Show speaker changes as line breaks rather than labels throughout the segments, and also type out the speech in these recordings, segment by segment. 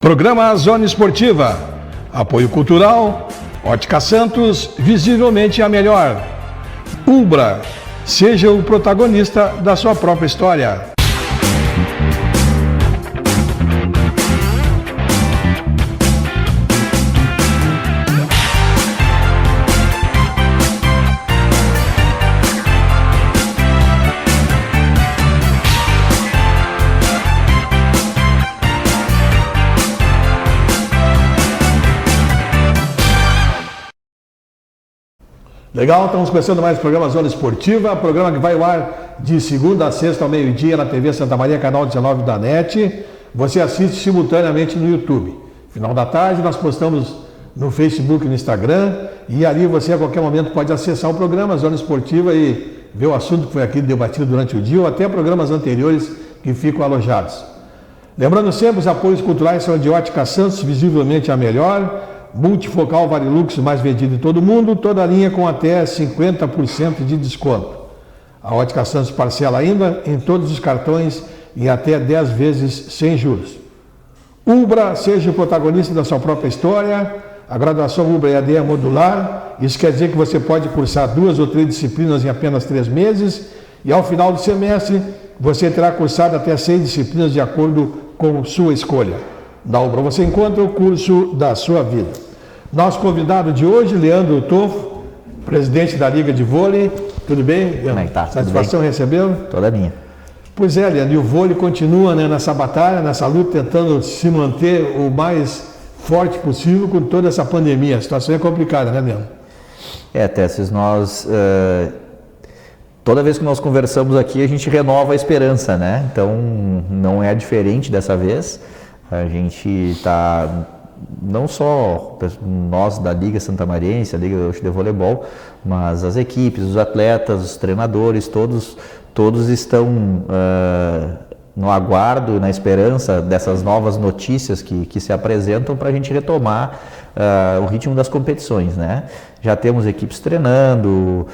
Programa Zona Esportiva. Apoio cultural. Ótica Santos, visivelmente a melhor. Ubra, seja o protagonista da sua própria história. Legal, estamos começando mais o programa Zona Esportiva, programa que vai ao ar de segunda a sexta ao meio-dia na TV Santa Maria, canal 19 da NET. Você assiste simultaneamente no YouTube. Final da tarde nós postamos no Facebook e no Instagram e ali você a qualquer momento pode acessar o programa Zona Esportiva e ver o assunto que foi aqui debatido durante o dia ou até programas anteriores que ficam alojados. Lembrando sempre, os apoios culturais são de Ótica Santos, visivelmente a melhor. Multifocal Varilux, mais vendido em todo mundo, toda a linha com até 50% de desconto. A Ótica Santos parcela ainda em todos os cartões em até 10 vezes sem juros. Ubra, seja o protagonista da sua própria história. A graduação Ubra EAD é modular. Isso quer dizer que você pode cursar 2 ou 3 disciplinas em apenas 3 meses. E ao final do semestre, você terá cursado até 6 disciplinas de acordo com sua escolha. Da Ubra você encontra o curso da sua vida. Nosso convidado de hoje, Leandro Tofo, presidente da Liga de Vôlei. Tudo bem, Leandro?
Como é que tá?
Satisfação recebê-lo?
Toda minha.
Pois é, Leandro, e o vôlei continua nessa batalha, nessa luta, tentando se manter o mais forte possível com toda essa pandemia. A situação é complicada, né, Leandro?
Tesses, nós... Toda vez que nós conversamos aqui, a gente renova a esperança, né? Então, não é diferente dessa vez. A gente está, não só nós da Liga Santamariense, a Liga de Voleibol, mas as equipes, os atletas, os treinadores, todos estão no aguardo, na esperança dessas novas notícias que se apresentam para a gente retomar o ritmo das competições, né? Já temos equipes treinando,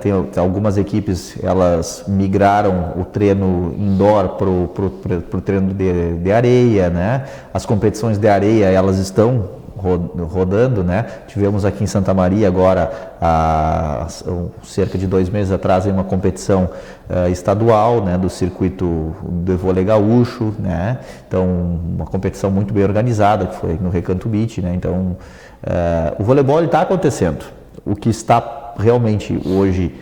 tem algumas equipes, elas migraram o treino indoor para o treino de areia, né? As competições de areia, elas estão rodando, né? Tivemos aqui em Santa Maria agora, cerca de 2 meses atrás, uma competição estadual, né? Do circuito do vôlei gaúcho, né? Então, uma competição muito bem organizada, que foi no Recanto Beach, né? Então, o voleibol está acontecendo. O que está realmente hoje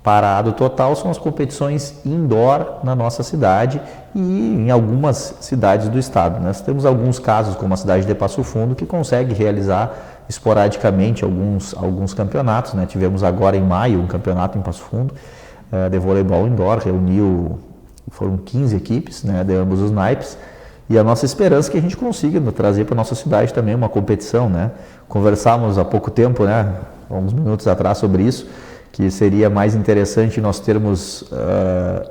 parado total são as competições indoor na nossa cidade e em algumas cidades do estado. Nós temos alguns casos, como a cidade de Passo Fundo, que consegue realizar esporadicamente alguns campeonatos, né? Tivemos agora em maio um campeonato em Passo Fundo de voleibol indoor, foram 15 equipes, né, de ambos os naipes, e a nossa esperança é que a gente consiga trazer para a nossa cidade também uma competição, né? Conversávamos há pouco tempo, né, alguns minutos atrás, sobre isso, que seria mais interessante nós termos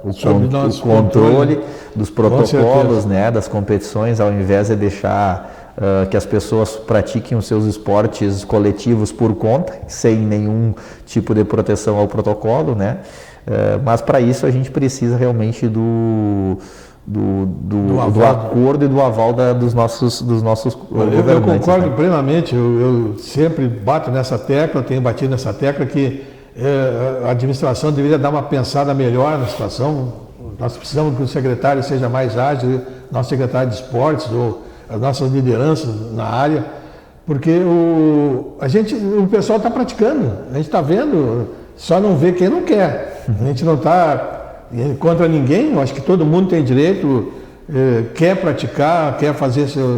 o controle dos protocolos, né, das competições, ao invés de deixar que as pessoas pratiquem os seus esportes coletivos por conta, sem nenhum tipo de proteção ao protocolo, né? Mas para isso a gente precisa realmente do acordo e do aval dos nossos governantes.
Eu concordo plenamente, eu sempre bato nessa tecla, tenho batido nessa tecla que a administração deveria dar uma pensada melhor na situação. Nós precisamos que o secretário seja mais ágil, nosso secretário de esportes ou as nossas lideranças na área, porque o pessoal está praticando, a gente está vendo, só não vê quem não quer. A gente não está contra ninguém, eu acho que todo mundo tem direito, quer praticar, quer fazer seu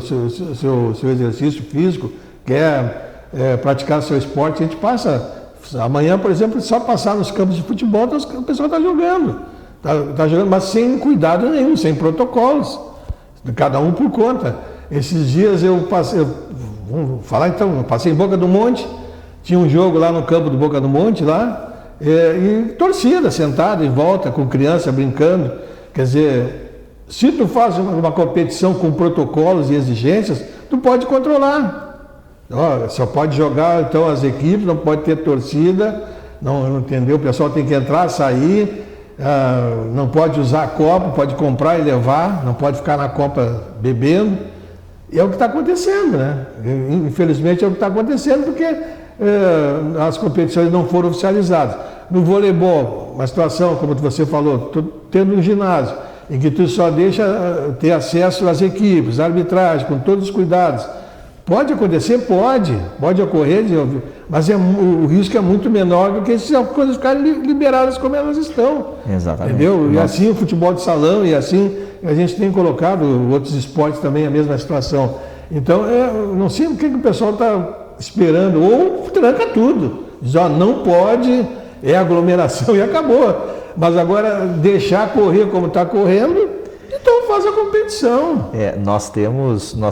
exercício físico, quer praticar seu esporte. A gente passa, amanhã, por exemplo, só passar nos campos de futebol, o pessoal está jogando, mas sem cuidado nenhum, sem protocolos, cada um por conta. Esses dias eu passei em Boca do Monte, tinha um jogo lá no campo do Boca do Monte, lá, e torcida sentada em volta, com criança brincando. Quer dizer, se tu faz uma competição com protocolos e exigências, tu pode controlar. Só pode jogar, então, as equipes, não pode ter torcida, não entendeu? O pessoal tem que entrar, sair, não pode usar copo, pode comprar e levar, não pode ficar na copa bebendo. E é o que está acontecendo, né? Infelizmente é o que está acontecendo porque as competições não foram oficializadas. No voleibol, uma situação, como você falou, tendo um ginásio, em que tu só deixa ter acesso às equipes, à arbitragem, com todos os cuidados. Pode acontecer? Pode ocorrer, mas o risco é muito menor do que se as coisas ficarem liberadas como elas estão.
Exatamente.
Entendeu? E assim o futebol de salão, e assim a gente tem colocado outros esportes também a mesma situação. Então, não sei o que o pessoal está esperando, ou tranca tudo. Diz, não pode, é aglomeração e acabou. Mas agora deixar correr como está correndo, então faz a competição.
Nós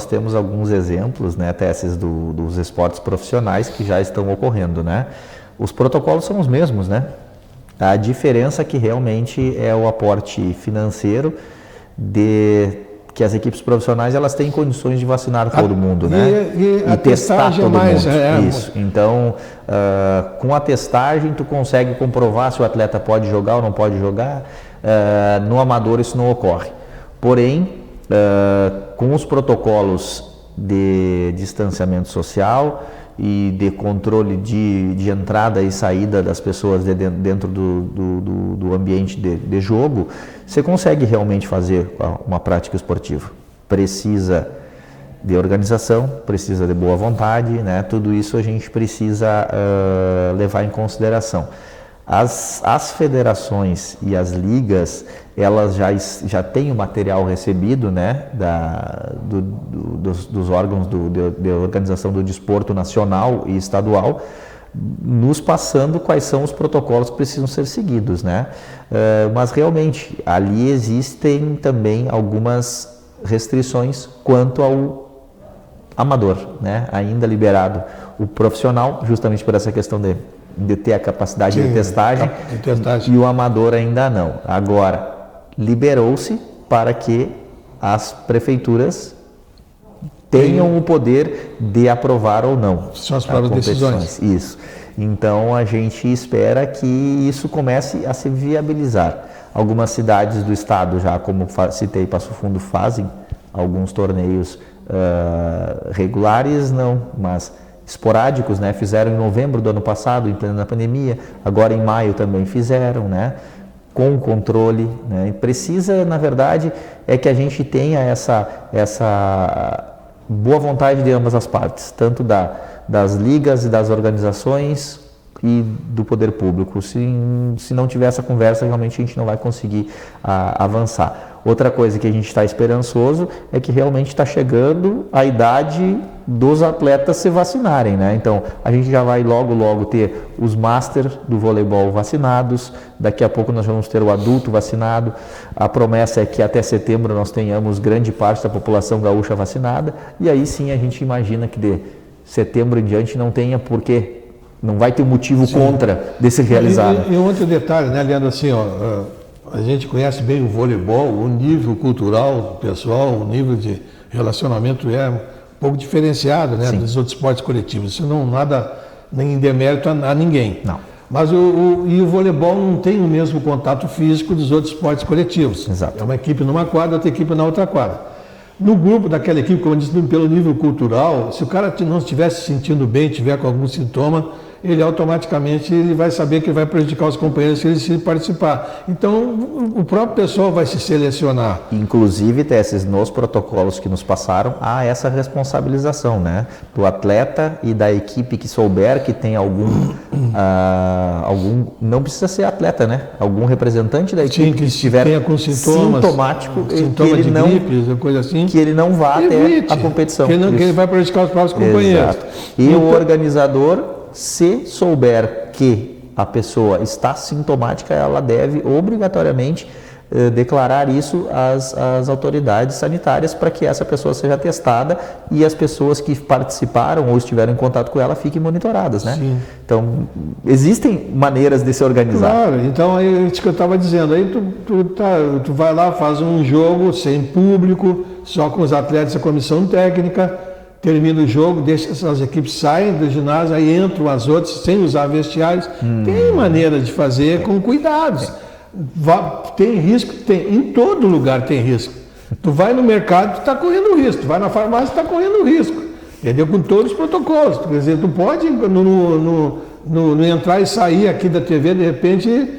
temos alguns exemplos, né, Tesses, dos esportes profissionais que já estão ocorrendo, né? Os protocolos são os mesmos, né? A diferença que realmente é o aporte financeiro que as equipes profissionais elas têm condições de vacinar todo mundo, né?
E testar todo mundo.
Isso. Então, com a testagem tu consegue comprovar se o atleta pode jogar ou não pode jogar. No amador isso não ocorre. Porém, com os protocolos de distanciamento social e de controle de entrada e saída das pessoas dentro do ambiente de jogo, você consegue realmente fazer uma prática esportiva. Precisa de organização, precisa de boa vontade, né? Tudo isso a gente precisa levar em consideração. As federações e as ligas, elas já têm o material recebido, né, dos órgãos de organização do desporto nacional e estadual, nos passando quais são os protocolos que precisam ser seguidos, né? Mas realmente ali existem também algumas restrições quanto ao amador, né? Ainda liberado o profissional, justamente por essa questão de ter a capacidade de testagem, e o amador ainda não. Agora, liberou-se para que as prefeituras tenham o poder de aprovar ou não.
São as próprias decisões.
Isso. Então, a gente espera que isso comece a se viabilizar. Algumas cidades do estado, já como citei, Passo Fundo, fazem alguns torneios regulares, não, mas esporádicos, né? Fizeram em novembro do ano passado, em plena pandemia, agora em maio também fizeram, né? Com controle, né? E precisa, na verdade, é que a gente tenha essa boa vontade de ambas as partes, tanto das ligas e das organizações e do poder público. Se não tiver essa conversa, realmente a gente não vai conseguir avançar. Outra coisa que a gente está esperançoso é que realmente está chegando a idade dos atletas se vacinarem, né? Então, a gente já vai logo ter os Masters do voleibol vacinados, daqui a pouco nós vamos ter o adulto vacinado, a promessa é que até setembro nós tenhamos grande parte da população gaúcha vacinada, e aí sim a gente imagina que de setembro em diante não tenha porquê, não vai ter motivo contra de se realizar.
E um outro detalhe, né, Leandro, assim, a gente conhece bem o voleibol, o nível cultural pessoal, o nível de relacionamento é um pouco diferenciado, né, dos outros esportes coletivos. Isso não nada nem demérito a ninguém.
Não.
Mas o voleibol não tem o mesmo contato físico dos outros esportes coletivos.
Exato.
É uma equipe numa quadra, outra equipe na outra quadra. No grupo daquela equipe, como eu disse, pelo nível cultural, se o cara não estiver se sentindo bem, tiver com algum sintoma, ele automaticamente vai saber que vai prejudicar os companheiros se ele participar. Então, o próprio pessoal vai se selecionar.
Inclusive, Tesses, nos protocolos que nos passaram, há essa responsabilização, né? Do atleta e da equipe que souber que tem algum não precisa ser atleta, né? Algum representante da equipe que estiver sintomático,
sintoma de gripe, coisa assim,
que ele não vá até a competição.
Que ele vai prejudicar os próprios companheiros.
Exato. E o organizador, se souber que a pessoa está sintomática, ela deve obrigatoriamente declarar isso às autoridades sanitárias para que essa pessoa seja testada e as pessoas que participaram ou estiveram em contato com ela fiquem monitoradas, né?
Sim.
Então, existem maneiras de se organizar.
Claro, então é isso que eu estava dizendo, aí tu vai lá, faz um jogo sem público, só com os atletas e a comissão técnica, termina o jogo, deixa essas equipes saem do ginásio, aí entram as outras sem usar vestiários. Tem maneira de fazer com cuidados. Tem risco? Tem. Em todo lugar tem risco. Tu vai no mercado, tu está correndo risco. Tu vai na farmácia, tu está correndo risco. Entendeu? Com todos os protocolos. Quer dizer, tu pode no entrar e sair aqui da TV, de repente,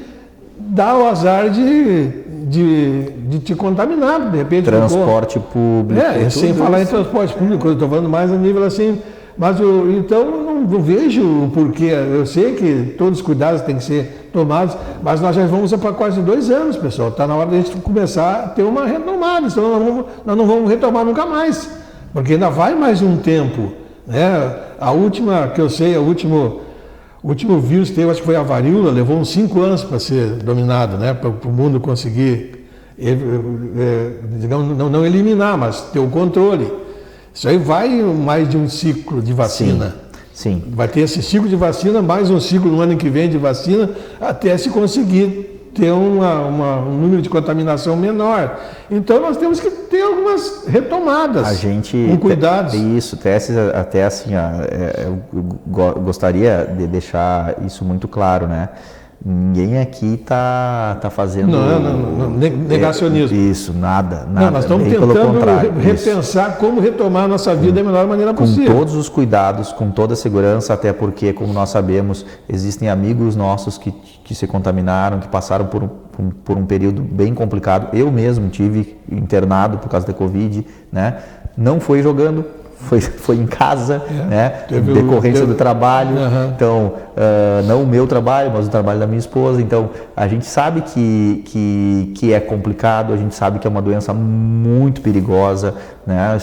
dar o azar de te contaminar. De repente,
transporte público.
Sem falar em transporte público, eu estou falando mais a nível assim. Mas então não vejo o porquê. Eu sei que todos os cuidados têm que ser tomados, mas nós já vamos para quase 2 anos, pessoal. Está na hora de a gente começar a ter uma retomada, senão nós não vamos retomar nunca mais. Porque ainda vai mais um tempo. Né? A última, que eu sei, o último vírus que teve, acho que foi a varíola, levou uns 5 anos para ser dominado, né? Para o mundo conseguir, digamos, não eliminar, mas ter o controle. Isso aí vai mais de um ciclo de vacina.
Sim.
Vai ter esse ciclo de vacina, mais um ciclo no ano que vem de vacina, até se conseguir ter um número de contaminação menor. Então nós temos que ter algumas retomadas, com cuidados.
Isso, até assim, eu gostaria de deixar isso muito claro, né? Ninguém aqui está fazendo
negacionismo.
Isso, nada.
Não, nós estamos tentando repensar como retomar a nossa vida da melhor maneira possível.
Com todos os cuidados, com toda a segurança, até porque, como nós sabemos, existem amigos nossos que se contaminaram, que passaram por um período bem complicado. Eu mesmo tive internado por causa da Covid, né? Não foi jogando, foi em casa, né? Decorrência do trabalho. Então, não o meu trabalho, mas o trabalho da minha esposa. Então, a gente sabe que é complicado, a gente sabe que é uma doença muito perigosa, né?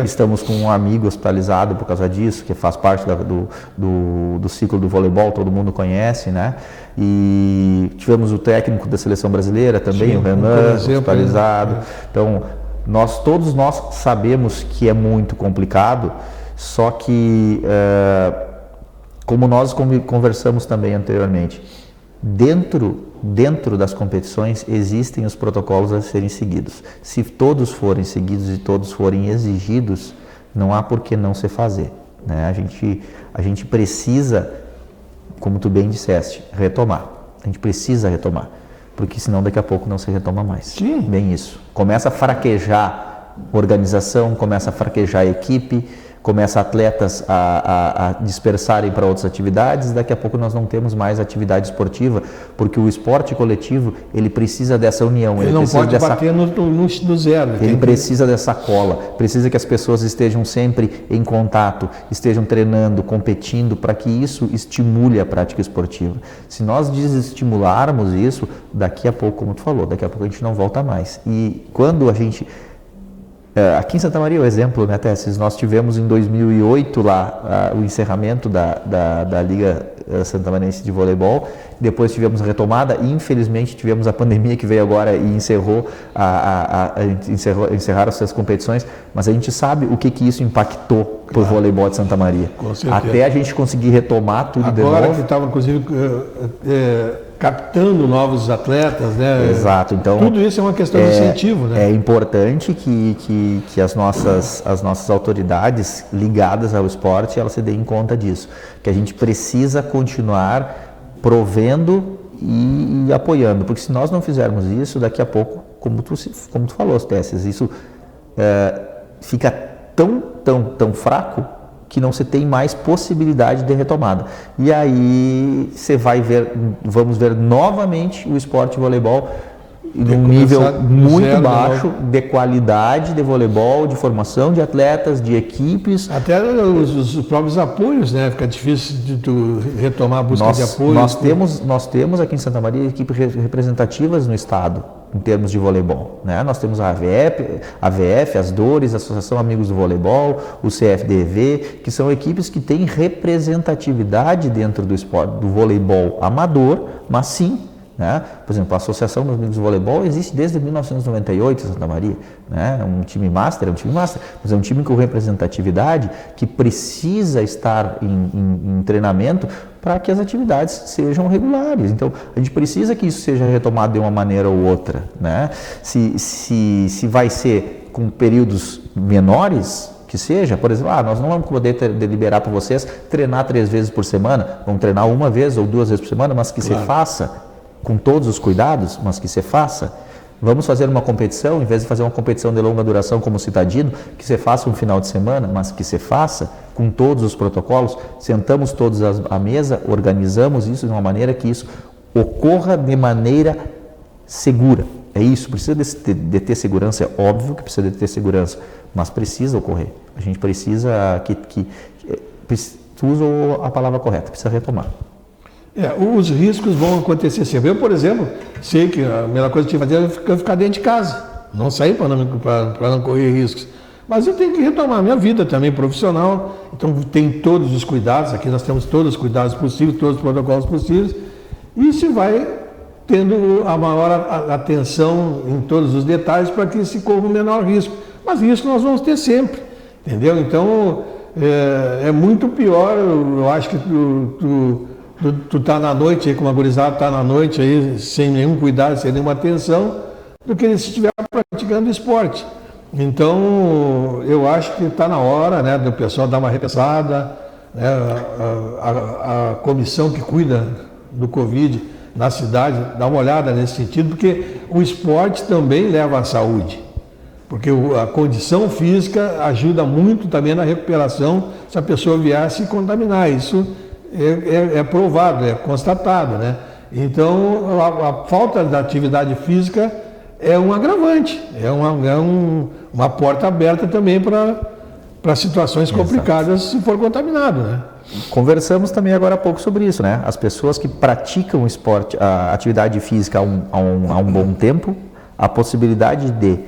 Estamos com um amigo hospitalizado por causa disso, que faz parte do ciclo do voleibol, todo mundo conhece, né? E tivemos o técnico da seleção brasileira também, o Renan, hospitalizado. Então, todos nós sabemos que é muito complicado, só que, como nós conversamos também anteriormente, dentro das competições existem os protocolos a serem seguidos. Se todos forem seguidos e todos forem exigidos, não há por que não se fazer, né? A gente precisa, como tu bem disseste, retomar. A gente precisa retomar. Porque senão daqui a pouco não se retoma mais.
Sim.
Bem isso. Começa a fraquejar a organização, começa a fraquejar a equipe, começa atletas a dispersarem para outras atividades, daqui a pouco nós não temos mais atividade esportiva, porque o esporte coletivo, ele precisa dessa união.
Ele não pode bater no zero.
Ele precisa dessa cola, precisa que as pessoas estejam sempre em contato, estejam treinando, competindo, para que isso estimule a prática esportiva. Se nós desestimularmos isso, daqui a pouco, como tu falou, daqui a pouco a gente não volta mais. E quando a gente... Aqui em Santa Maria, o exemplo, né, Tessis? Nós tivemos em 2008 lá o encerramento da Liga Santamariense de Voleibol, depois tivemos a retomada e infelizmente tivemos a pandemia que veio agora e encerraram essas competições, mas a gente sabe o que isso impactou para o voleibol de Santa Maria.
Com certeza.
Até a gente conseguir retomar tudo de novo.
Agora que estava, inclusive, captando novos atletas, né?
Exato. Então,
tudo isso é uma questão de incentivo, né?
É importante que as nossas autoridades ligadas ao esporte, elas se deem conta disso, que a gente precisa continuar provendo e apoiando, porque se nós não fizermos isso, daqui a pouco, como tu falou, Tessis, isso fica tão fraco que não se tem mais possibilidade de retomada. E aí vamos ver novamente o esporte voleibol num nível muito baixo de qualidade de voleibol, de formação de atletas, de equipes.
Até os próprios apoios, né? Fica difícil de tu retomar a busca de apoio.
Nós temos aqui em Santa Maria equipes representativas no estado, em termos de voleibol, né? Nós temos a AVF, as Dores, a Associação Amigos do Voleibol, o CFDV, que são equipes que têm representatividade dentro do esporte, do voleibol amador, mas sim, né? Por exemplo, a Associação dos Amigos do Voleibol existe desde 1998 em Santa Maria, né? É um time master, mas é um time com representatividade que precisa estar em treinamento para que as atividades sejam regulares. Então, a gente precisa que isso seja retomado de uma maneira ou outra, né? Se vai ser com períodos menores, que seja, por exemplo, nós não vamos poder deliberar para vocês treinar 3 vezes por semana, vamos treinar 1 vez ou 2 vezes por semana, mas que se faça com todos os cuidados, mas que se faça, Vamos fazer uma competição, em vez de fazer uma competição de longa duração como o Citadino, que você faça um final de semana, mas que você faça com todos os protocolos, sentamos todos à mesa, organizamos isso de uma maneira que isso ocorra de maneira segura. É isso, precisa de ter segurança, é óbvio que precisa de ter segurança, mas precisa ocorrer. A gente precisa tu usou a palavra correta, precisa retomar.
Os riscos vão acontecer sempre. Eu, por exemplo, sei que a melhor coisa que eu tinha que fazer é ficar dentro de casa, não sair para não correr riscos. Mas eu tenho que retomar a minha vida também profissional, então tem todos os cuidados, aqui nós temos todos os cuidados possíveis, todos os protocolos possíveis, e se vai tendo a maior atenção em todos os detalhes para que se corra o menor risco. Mas risco nós vamos ter sempre, entendeu? Então, é muito pior, eu acho que tu tá na noite aí, como a gurizada tá na noite aí, sem nenhum cuidado, sem nenhuma atenção, do que se estiver praticando esporte. Então, eu acho que está na hora, né, do pessoal dar uma repensada, né, a comissão que cuida do Covid na cidade, dar uma olhada nesse sentido, porque o esporte também leva à saúde. Porque a condição física ajuda muito também na recuperação se a pessoa vier a se contaminar. Isso é provado, é constatado, né? Então, a falta da atividade física é um agravante, é uma porta aberta também para situações complicadas se for contaminado, né?
Conversamos também agora há pouco sobre isso, né? As pessoas que praticam esporte, a atividade física há um bom tempo, a possibilidade de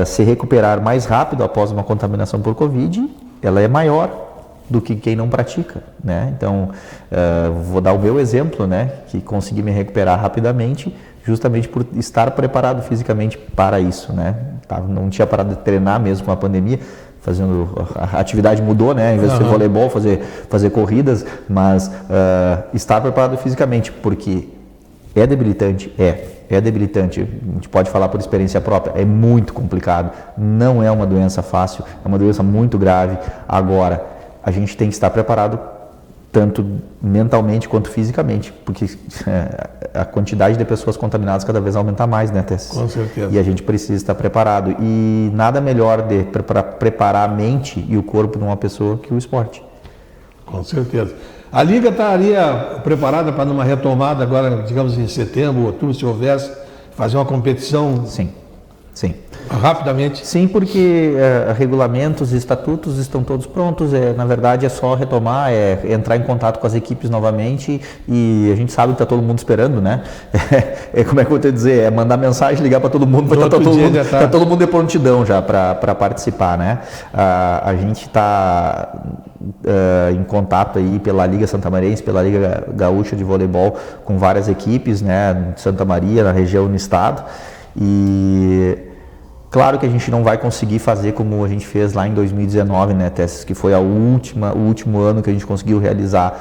se recuperar mais rápido após uma contaminação por Covid, ela é maior do que quem não pratica, né? Então, vou dar o meu exemplo, né? Que consegui me recuperar rapidamente, justamente por estar preparado fisicamente para isso, né? Não tinha parado de treinar mesmo com a pandemia, a atividade mudou, né? Em vez de ser voleibol, fazer corridas, mas estar preparado fisicamente, porque é debilitante, é debilitante, a gente pode falar por experiência própria, é muito complicado, não é uma doença fácil, é uma doença muito grave. Agora, a gente tem que estar preparado tanto mentalmente quanto fisicamente, porque a quantidade de pessoas contaminadas cada vez aumenta mais, né, Tess?
Com certeza.
E a gente precisa estar preparado. E nada melhor para preparar a mente e o corpo de uma pessoa que o esporte.
Com certeza. A Liga estaria preparada para numa retomada agora, digamos em setembro, outubro, se houvesse, fazer uma competição?
Sim.
Rapidamente?
Sim, porque regulamentos e estatutos estão todos prontos, na verdade é só retomar, entrar em contato com as equipes novamente, e a gente sabe que está todo mundo esperando, né? Como é que eu vou te dizer? Mandar mensagem, ligar para todo mundo, vai estar todo mundo de prontidão já para participar, né? A gente está em contato aí pela Liga Santamarense, pela Liga Gaúcha de Voleibol, com várias equipes, né, de Santa Maria, na região, no estado, e claro que a gente não vai conseguir fazer como a gente fez lá em 2019, né, Tess, que foi o último ano que a gente conseguiu realizar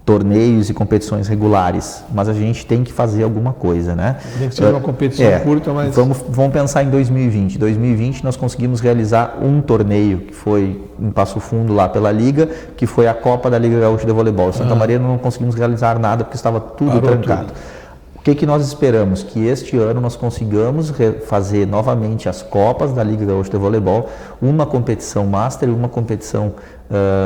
torneios e competições regulares, mas a gente tem que fazer alguma coisa, né?
Tem que ser uma competição curta, mas...
Vamos pensar em 2020. Em 2020 nós conseguimos realizar um torneio, que foi em Passo Fundo lá pela Liga, que foi a Copa da Liga Gaúcha de Voleibol. Em Santa Maria não conseguimos realizar nada porque estava tudo trancado. Tudo. O que nós esperamos? Que este ano nós consigamos fazer novamente as Copas da Liga Gaúcha de Voleibol, uma competição Master e uma competição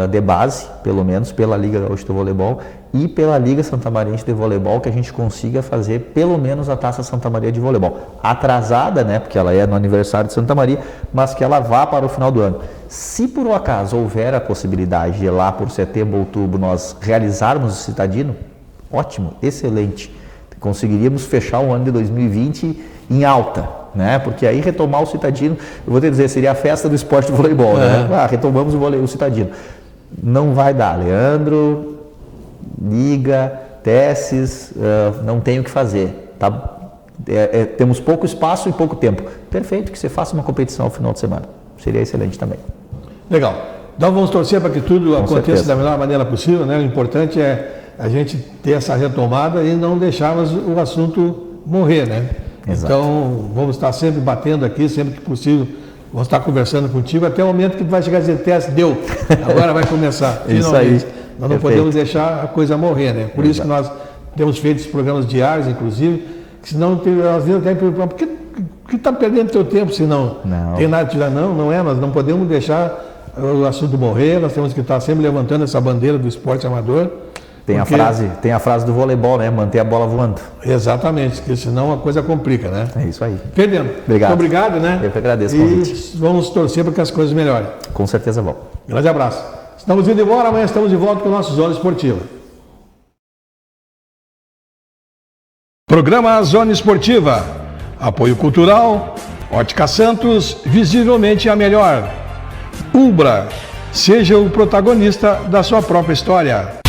de base, pelo menos, pela Liga Gaúcha de Voleibol e pela Liga Santamarense de Voleibol, que a gente consiga fazer pelo menos a Taça Santa Maria de Voleibol. Atrasada, né, porque ela é no aniversário de Santa Maria, mas que ela vá para o final do ano. Se por um acaso houver a possibilidade de lá por setembro, outubro, nós realizarmos o Citadino, ótimo, excelente. Conseguiríamos fechar o ano de 2020 em alta, né? Porque aí retomar o Citadino, eu vou te dizer, seria a festa do esporte de voleibol, né? Retomamos o Citadino. Não vai dar, Leandro, Liga, Tesses, não tem o que fazer, tá? Temos pouco espaço e pouco tempo. Perfeito, que você faça uma competição ao final de semana. Seria excelente também.
Legal. Então vamos torcer para que tudo aconteça da melhor maneira possível, né? O importante é a gente ter essa retomada e não deixarmos o assunto morrer, né?
Exato.
Então, vamos estar sempre batendo aqui, sempre que possível, vamos estar conversando contigo, até o momento que tu vai chegar a dizer, Tess, deu, agora vai começar, finalmente.
Isso aí.
Nós não podemos deixar a coisa morrer, né? Por isso que nós temos feito esses programas diários, inclusive, senão às vezes até preocupar, por que está perdendo teu tempo se não tem nada de tirar? Não é, nós não podemos deixar o assunto morrer, nós temos que estar sempre levantando essa bandeira do esporte amador.
Tem a frase do voleibol, né? Manter a bola voando.
Exatamente, porque senão a coisa complica, né?
É isso aí.
Fernando,
obrigado.
Muito obrigado, né?
Eu que agradeço o convite.
E vamos torcer para que as coisas melhorem.
Com certeza vão.
Grande abraço. Estamos indo embora, amanhã estamos de volta com o nosso Zona Esportiva. Programa Zona Esportiva. Apoio Cultural, Ótica Santos, visivelmente a melhor. Ubra, seja o protagonista da sua própria história.